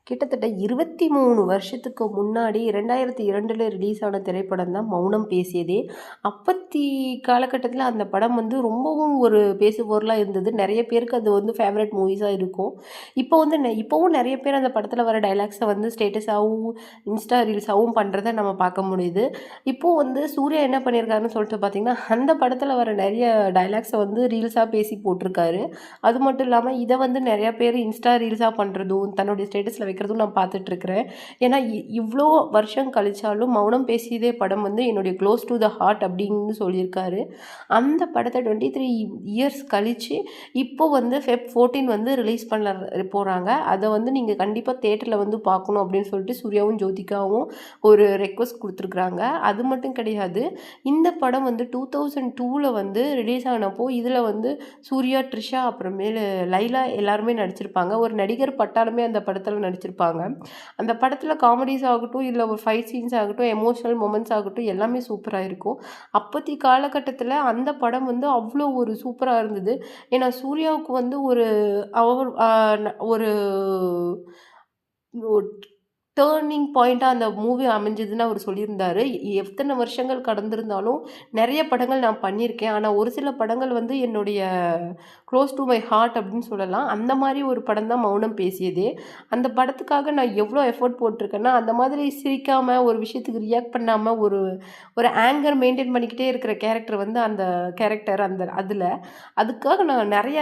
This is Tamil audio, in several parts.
கிட்டத்தட்ட 23 வருஷத்துக்கு முன்னாடி 2002ல ரிலீஸ் ஆன திரைப்படம் தான் மௌனம் பேசியதே. அப்பத்தி காலகட்டத்தில அந்த படம் வந்து ரொம்பவும் ஒரு பேசுபொருளா இருந்தது. நெறைய பேருக்கு அது வந்து ஃபேவரைட் மூவிஸா இருக்கும். இப்போ வந்து இப்பவும் நெறைய பேர் அந்த படத்தில வர டயலாக்ஸ வந்து ஸ்டேட்டஸாவும், இன்ஸ்டா ரீல்ஸாவும் பண்றத நம்ம பார்க்க முடியுது. இப்போ வந்து சூர்யா என்ன பண்ணியிருக்காருன்னு சொல்லிட்டு பார்த்தீங்கன்னா, அந்த படத்தில வர நெறைய டயலாக்ஸ வந்து ரீல்ஸா பேசி போட்டிருக்காரு. அது மட்டும் இல்லாம இத வந்து நெறைய பேர் இன்ஸ்டா ரீல்ஸா பண்றதும், தன்னுடைய ஸ்டேட்டஸ்ல வைக்கிறதும் நான் பார்த்துட்ருக்கிறேன். ஏன்னா இவ்ளோ வருஷம் கழிச்சாலும் மௌனம் பேசியதே படம் வந்து என்னுடைய க்ளோஸ் டூ த ஹார்ட் அப்படின்னு சொல்லியிருக்காரு. அந்த படத்த 23 இயர்ஸ் கழிச்சு இப்போ வந்து ஃபெப் 14 வந்து ரிலீஸ் பண்ண போறாங்க. அத வந்து நீங்க கண்டிப்பா தியேட்டர்ல வந்து பார்க்கணும் அப்படின்னு சொல்லிட்டு சூர்யாவும், ஜோதிகாவும் ஒரு ரெக்வெஸ்ட் குடுத்துருக்காங்க. அது மட்டும் கிடையாது. இந்த படம் வந்து 2002ல வந்து ரிலீஸ் ஆனப்போ இதுல வந்து சூர்யா, ட்ரிஷா அப்புறமேலு லைலா எல்லாருமே நடிச்சிருப்பாங்க. ஒரு நடிகர் பட்டாளமே அந்த படத்துல நடிச்சிருப்பாங்க. அந்த படத்துல காமெடிஸ் ஆகட்டும், இல்ல ஒரு ஃபைட் சீன்ஸ் ஆகட்டும், எமோஷனல் மொமெண்ட்ஸ் ஆகட்டும் எல்லாமே சூப்பரா இருக்கும். அப்பத்தி காலகட்டத்துல அந்த படம் வந்து அவ்ளோ ஒரு சூப்பரா இருந்தது. ஏன்னா சூர்யாவுக்கு வந்து ஒரு அவர் ஒரு டர்னிங் பாயிண்ட்டா அந்த மூவி அமைஞ்சதுன்னு அவரு சொல்லியிருந்தாரு. எத்தன வருஷங்கள் கடந்திருந்தாலும், நெறைய படங்கள் நான் பண்ணியிருக்கேன். ஆனா, ஒரு சில படங்கள் வந்து என்னுடைய க்ளோஸ் டூ மை ஹார்ட் அப்படின்னு சொல்லலாம். அந்த மாரி ஒரு படம் தான் மௌனம் பேசியதே. அந்த படத்துக்காக நான் எவ்வளோ எஃபோர்ட் போட்டிருக்கேன்னா, அந்த மாதிரி சிரிக்காம, ஒரு விஷயத்துக்கு ரியாக்ட் பண்ணாம, ஒரு ஒரு ஆங்கர் மெயின்டெயின் பண்ணிக்கிட்டே இருக்கிற கேரக்டர் வந்து அந்த கேரக்டர் அதுல. அதுக்காக நான் நெறைய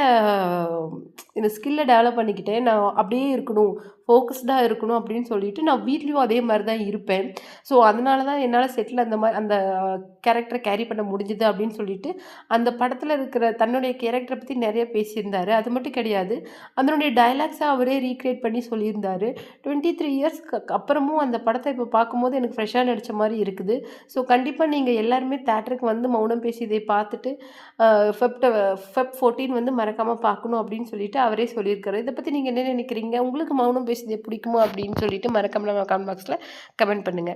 இந்த ஸ்கில்ல டெவலப் பண்ணிக்கிட்டேன். நான் அப்படியே இருக்கணும், ஃபோக்கஸ்டா இருக்கணும் அப்படின்னு சொல்லிட்டு, நான் வீட்லயும் அதே மாரி தான் இருப்பேன். ஸோ, அதனால தான் என்னால செட்ல அந்த கேரக்டர கேரி பண்ண முடிஞ்சது அப்படின்னு சொல்லிட்டு, அந்த படத்துல இருக்கிற தன்னுடைய கேரக்டர பத்தி நெறைய பேசியிருந்தாரு. அது மட்டும் கிடையாது. அதனுடைய டயலாக்ஸ அவரே ரீகிரியேட் பண்ணி சொல்லியிருந்தாரு. 23 இயர்ஸ்க்கு அப்புறமும் அந்த படத்த இப்ப பார்க்கும்போது எனக்கு ஃப்ரெஷ்ஷா நடிச்ச மாரி இருக்குது. ஸோ, கண்டிப்பா நீங்க எல்லாருமே தியேட்டருக்கு வந்து மௌனம் பேசியதை பார்த்துட்டு, அ ஃபெப் 14 வந்து மறக்காம பார்க்கணும் அப்படின்னு சொல்லிட்டு அவரே சொல்லியிருக்காரு. இத பத்தி நீங்க என்ன நினைக்கிறீங்க? உங்களுக்கு மௌனம் பேசுதே பிடிக்குமா? அப்படின்னு சொல்லிட்டு மறக்காம நம்ம கமெண்ட் பாக்ஸ்ல கமெண்ட் பண்ணுங்க.